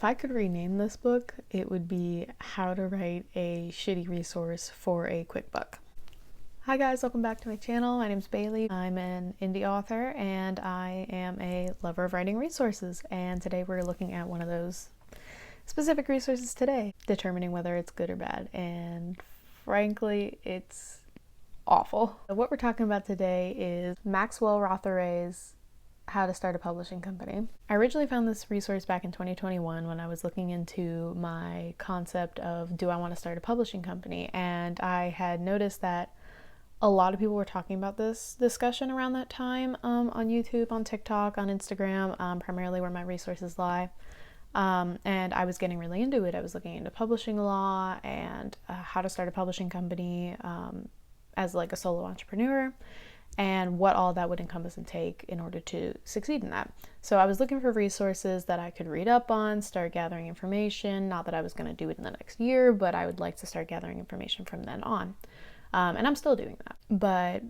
If I could rename this book, it would be How to Write a Shitty Resource for a Quick Buck. Hi guys, welcome back to my channel. My name's Bailey. I'm an indie author and I am a lover of writing resources. And today we're looking at one of those specific resources today, determining whether it's good or bad. And frankly, it's awful. What we're talking about today is Maxwell Rotheray's How to Start a Publishing Company. I originally found this resource back in 2021 when I was looking into my concept of, do I want to start a publishing company? And I had noticed that a lot of people were talking about this discussion around that time on YouTube, on TikTok, on Instagram, primarily where my resources lie. And I was getting really into it. I was looking into publishing law and how to start a publishing company as like a solo entrepreneur, and what all that would encompass and take in order to succeed in that. So I was looking for resources that I could read up on, start gathering information. Not that I was going to do it in the next year, but I would like to start gathering information from then on. And I'm still doing that. But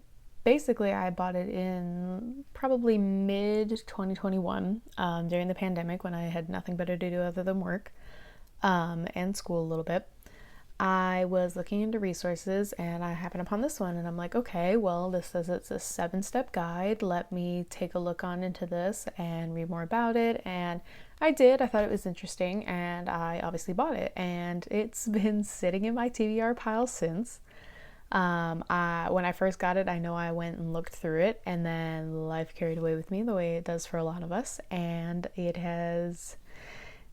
basically, I bought it in probably mid-2021 during the pandemic when I had nothing better to do other than work and school a little bit. I was looking into resources and I happened upon this one and I'm like, okay, well, this says it's a 7-step guide. Let me take a look into this and read more about it. And I did. I thought it was interesting and I obviously bought it. And it's been sitting in my TBR pile since. When I first got it, I know I went and looked through it and then life carried away with me the way it does for a lot of us. And it has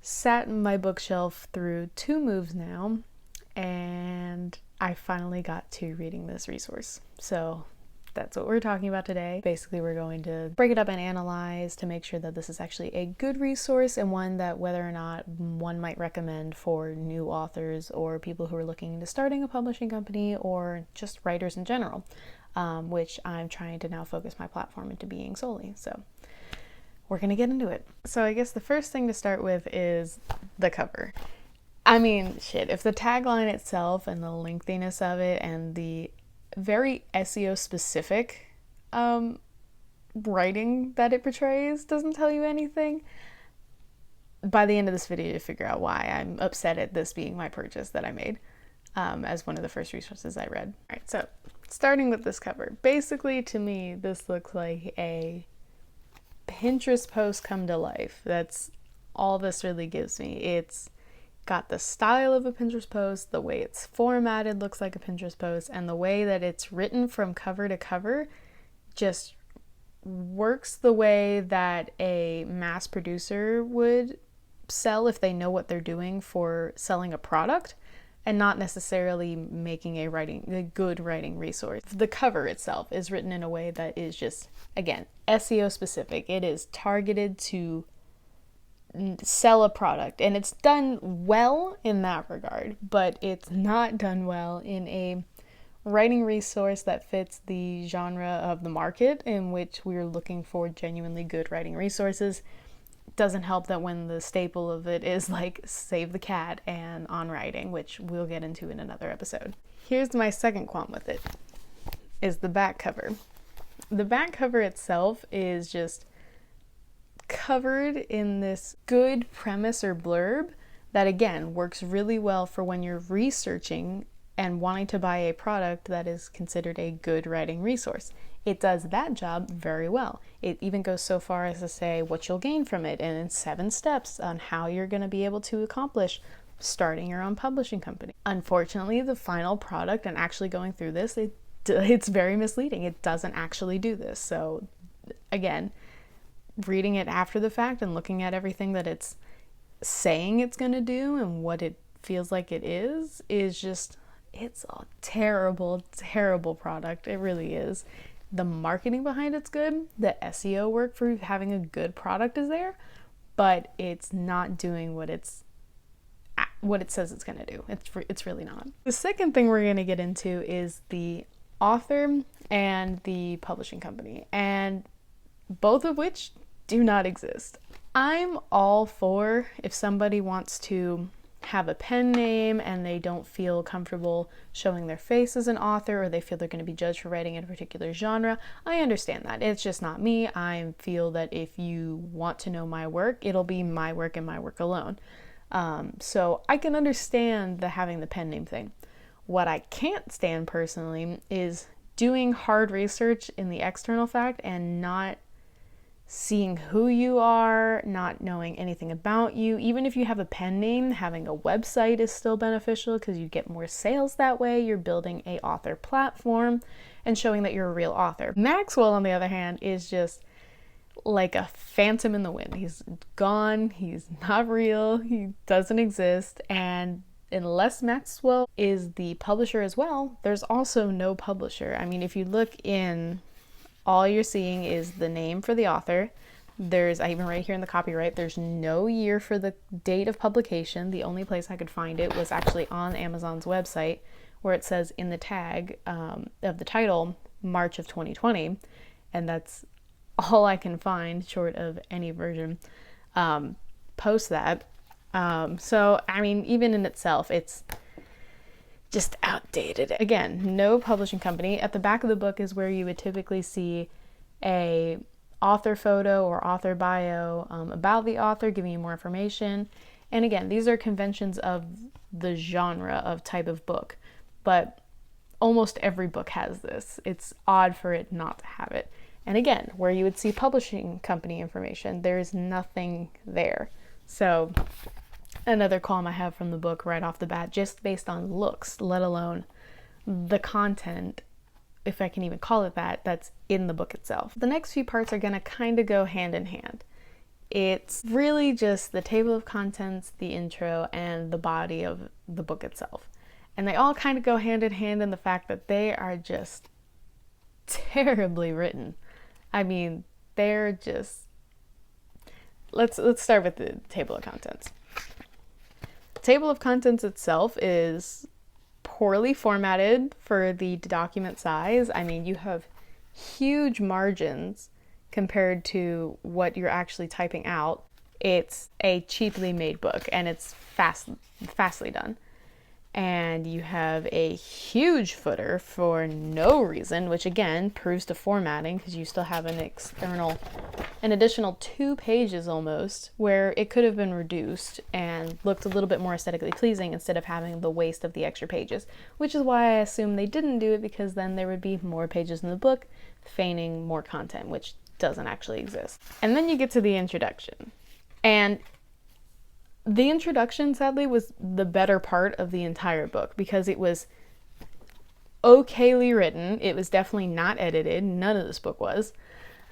sat in my bookshelf through 2 moves now. And I finally got to reading this resource. So that's what we're talking about today. Basically, we're going to break it up and analyze to make sure that this is actually a good resource and one that whether or not one might recommend for new authors or people who are looking into starting a publishing company or just writers in general, which I'm trying to now focus my platform into being solely. So we're going to get into it. So I guess the first thing to start with is the cover. I mean, shit, if the tagline itself and the lengthiness of it and the very SEO specific writing that it portrays doesn't tell you anything, by the end of this video you'll figure out why I'm upset at this being my purchase that I made as one of the first resources I read. Alright, so starting with this cover. Basically, to me, this looks like a Pinterest post come to life. That's all this really gives me. It's got the style of a Pinterest post, the way it's formatted looks like a Pinterest post, and the way that it's written from cover to cover just works the way that a mass producer would sell if they know what they're doing for selling a product and not necessarily making a good writing resource. The cover itself is written in a way that is just, again, SEO specific. It is targeted to sell a product, and it's done well in that regard, but it's not done well in a writing resource that fits the genre of the market in which we're looking for genuinely good writing resources. It doesn't help that when the staple of it is like Save the Cat and On Writing, which we'll get into in another episode. Here's my second qualm with it, is the back cover. The back cover itself is just covered in this good premise or blurb that again works really well for when you're researching and wanting to buy a product that is considered a good writing resource. It does that job very well. It even goes so far as to say what you'll gain from it and in 7 steps on how you're going to be able to accomplish starting your own publishing company. Unfortunately, the final product and actually going through this, it's very misleading. It doesn't actually do this. So again, reading it after the fact and looking at everything that it's saying it's going to do and what it feels like it is just, it's a terrible, terrible product. It really is. The marketing behind it's good. The SEO work for having a good product is there, but it's not doing what it says it's going to do. It's really not. The second thing we're going to get into is the author and the publishing company, and both of which do not exist. I'm all for if somebody wants to have a pen name and they don't feel comfortable showing their face as an author, or they feel they're going to be judged for writing in a particular genre. I understand that. It's just not me. I feel that if you want to know my work, it'll be my work and my work alone. So I can understand having the pen name thing. What I can't stand personally is doing hard research in the external fact and not seeing who you are, not knowing anything about you. Even if you have a pen name, having a website is still beneficial because you get more sales that way. You're building a author platform and showing that you're a real author. Maxwell, on the other hand, is just like a phantom in the wind. He's gone, he's not real, he doesn't exist, and unless Maxwell is the publisher as well, there's also no publisher. I mean, if you look in, all you're seeing is the name for the author. There's, even right here in the copyright, there's no year for the date of publication. The only place I could find it was actually on Amazon's website, where it says in the tag of the title, March of 2020, and that's all I can find, short of any version post that. So, I mean, even in itself, it's just outdated. Again, no publishing company. At the back of the book is where you would typically see a author photo or author bio about the author, giving you more information. And again, these are conventions of the genre of type of book, but almost every book has this. It's odd for it not to have it. And again, where you would see publishing company information, there's nothing there. So another qualm I have from the book right off the bat, just based on looks, let alone the content, if I can even call it that, that's in the book itself. The next few parts are going to kind of go hand in hand. It's really just the table of contents, the intro, and the body of the book itself. And they all kind of go hand in hand in the fact that they are just terribly written. I mean, they're just... Let's start with the table of contents. The table of contents itself is poorly formatted for the document size. I mean, you have huge margins compared to what you're actually typing out. It's a cheaply made book, and it's fastly done. And you have a huge footer for no reason, which again proves to formatting, because you still have an additional 2 pages almost, where it could have been reduced and looked a little bit more aesthetically pleasing instead of having the waste of the extra pages, which is why I assume they didn't do it, because then there would be more pages in the book feigning more content, which doesn't actually exist. And then you get to the introduction. And the introduction, sadly, was the better part of the entire book, because it was okayly written. It was definitely not edited. None of this book was.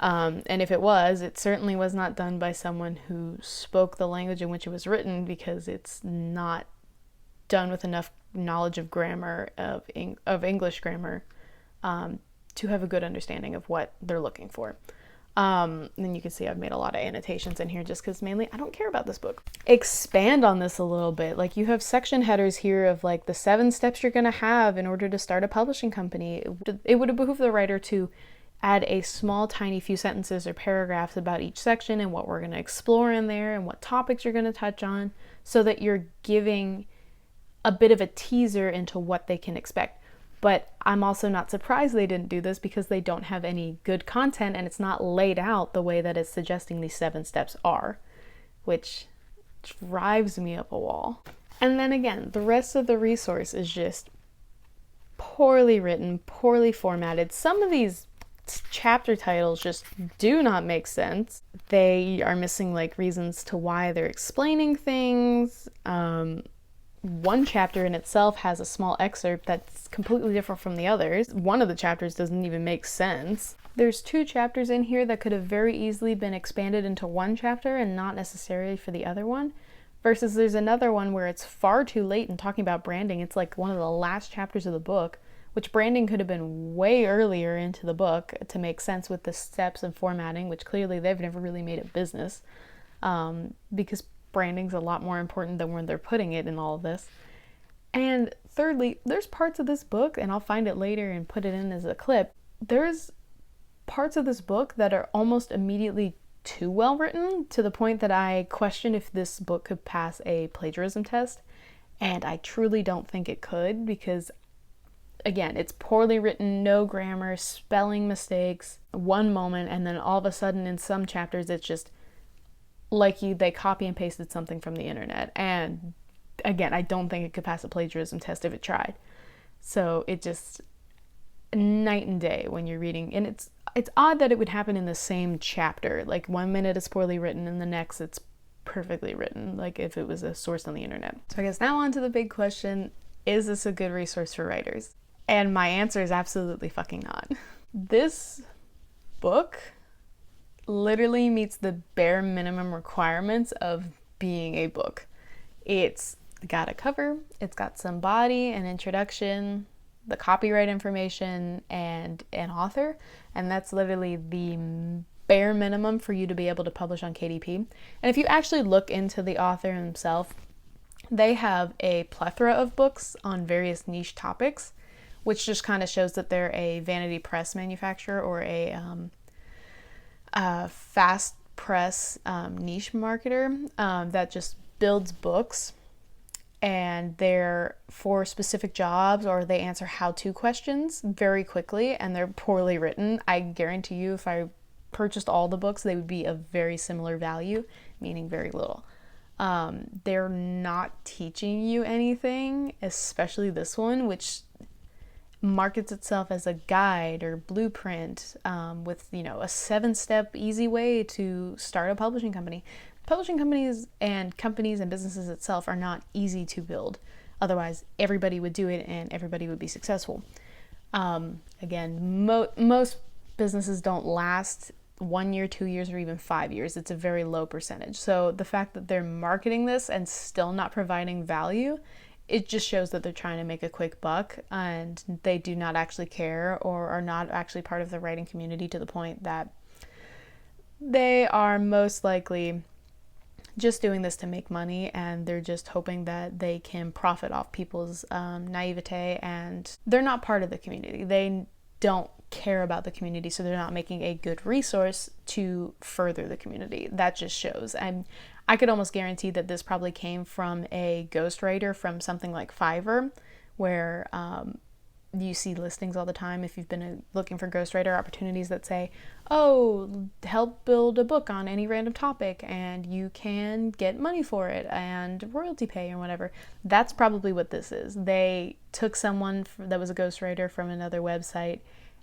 And if it was, it certainly was not done by someone who spoke the language in which it was written, because it's not done with enough knowledge of grammar, of English grammar, to have a good understanding of what they're looking for. Then you can see I've made a lot of annotations in here just because mainly I don't care about this book. Expand on this a little bit. Like, you have section headers here of like the 7 steps you're going to have in order to start a publishing company. It would have behooved the writer to add a small, tiny few sentences or paragraphs about each section and what we're going to explore in there and what topics you're going to touch on, so that you're giving a bit of a teaser into what they can expect. But I'm also not surprised they didn't do this, because they don't have any good content and it's not laid out the way that it's suggesting these 7 steps are, which drives me up a wall. And then again, the rest of the resource is just poorly written, poorly formatted. Some of these chapter titles just do not make sense. They are missing like reasons to why they're explaining things. One chapter in itself has a small excerpt that's completely different from the others. One of the chapters doesn't even make sense. There's 2 chapters in here that could have very easily been expanded into one chapter and not necessarily for the other one. Versus there's another one where it's far too late in talking about branding. It's like one of the last chapters of the book, which branding could have been way earlier into the book to make sense with the steps and formatting, which clearly they've never really made it business, because branding's a lot more important than where they're putting it in all of this. And thirdly, there's parts of this book, and I'll find it later and put it in as a clip, there's parts of this book that are almost immediately too well written, to the point that I question if this book could pass a plagiarism test, and I truly don't think it could, because again, it's poorly written, no grammar, spelling mistakes, one moment, and then all of a sudden in some chapters it's just like they copy and pasted something from the internet. And again, I don't think it could pass a plagiarism test if it tried. So it just, night and day when you're reading. And it's odd that it would happen in the same chapter. Like 1 minute it's poorly written and the next it's perfectly written, like if it was a source on the internet. So I guess now on to the big question, is this a good resource for writers? And my answer is absolutely fucking not. This book literally meets the bare minimum requirements of being a book. It's got a cover, it's got some body, an introduction, the copyright information, and an author, and that's literally the bare minimum for you to be able to publish on KDP. And if you actually look into the author himself, they have a plethora of books on various niche topics, which just kind of shows that they're a vanity press manufacturer or a fast press niche marketer that just builds books, and they're for specific jobs, or they answer how-to questions very quickly, and they're poorly written. I guarantee you if I purchased all the books, they would be of very similar value, meaning very little. They're not teaching you anything, especially this one, which markets itself as a guide or blueprint with, a 7-step easy way to start a publishing company. Publishing companies and businesses itself are not easy to build. Otherwise, everybody would do it and everybody would be successful. Again, most businesses don't last 1 year, 2 years, or even 5 years. It's a very low percentage. So the fact that they're marketing this and still not providing value, it just shows that they're trying to make a quick buck, and they do not actually care or are not actually part of the writing community, to the point that they are most likely just doing this to make money, and they're just hoping that they can profit off people's naivete, and they're not part of the community. They don't care about the community, so they're not making a good resource to further the community. That just shows. And I could almost guarantee that this probably came from a ghostwriter from something like Fiverr, where you see listings all the time if you've been looking for ghostwriter opportunities that say, oh, help build a book on any random topic and you can get money for it and royalty pay or whatever. That's probably what this is. They took someone that was a ghostwriter from another website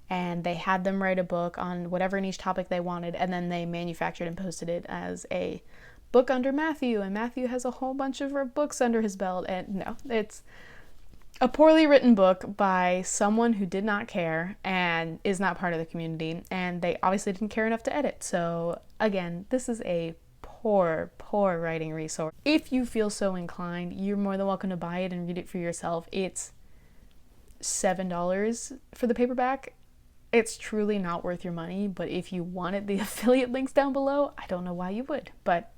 and they had them write a book on whatever niche topic they wanted, and then they manufactured and posted it as a book under Matthew, and Matthew has a whole bunch of books under his belt. And no, it's a poorly written book by someone who did not care and is not part of the community, and they obviously didn't care enough to edit. So again, this is a poor writing resource. If you feel so inclined, you're more than welcome to buy it and read it for yourself. It's $7 for the paperback. It's truly not worth your money, but if you wanted the affiliate links down below, I don't know why you would, but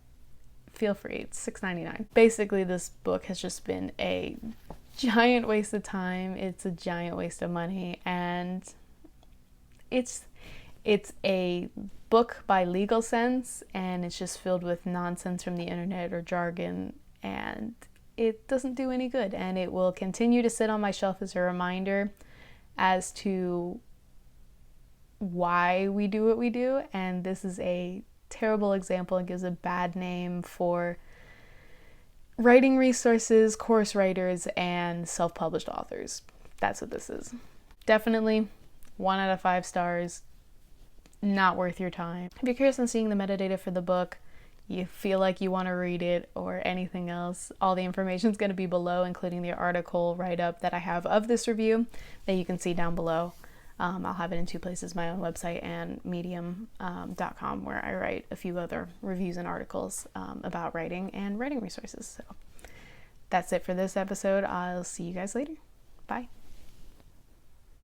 feel free. It's $6.99. Basically, this book has just been a giant waste of time. It's a giant waste of money, and it's a book by legal sense, and it's just filled with nonsense from the internet or jargon, and it doesn't do any good. And it will continue to sit on my shelf as a reminder as to why we do what we do, and this is a terrible example and gives a bad name for writing resources, course writers, and self-published authors. That's what this is. Definitely 1 out of 5 stars. Not worth your time. If you're curious on seeing the metadata for the book, you feel like you want to read it or anything else, all the information is going to be below, including the article write-up that I have of this review that you can see down below. I'll have it in 2 places, my own website and medium.com, where I write a few other reviews and articles about writing and writing resources. So that's it for this episode. I'll see you guys later. Bye.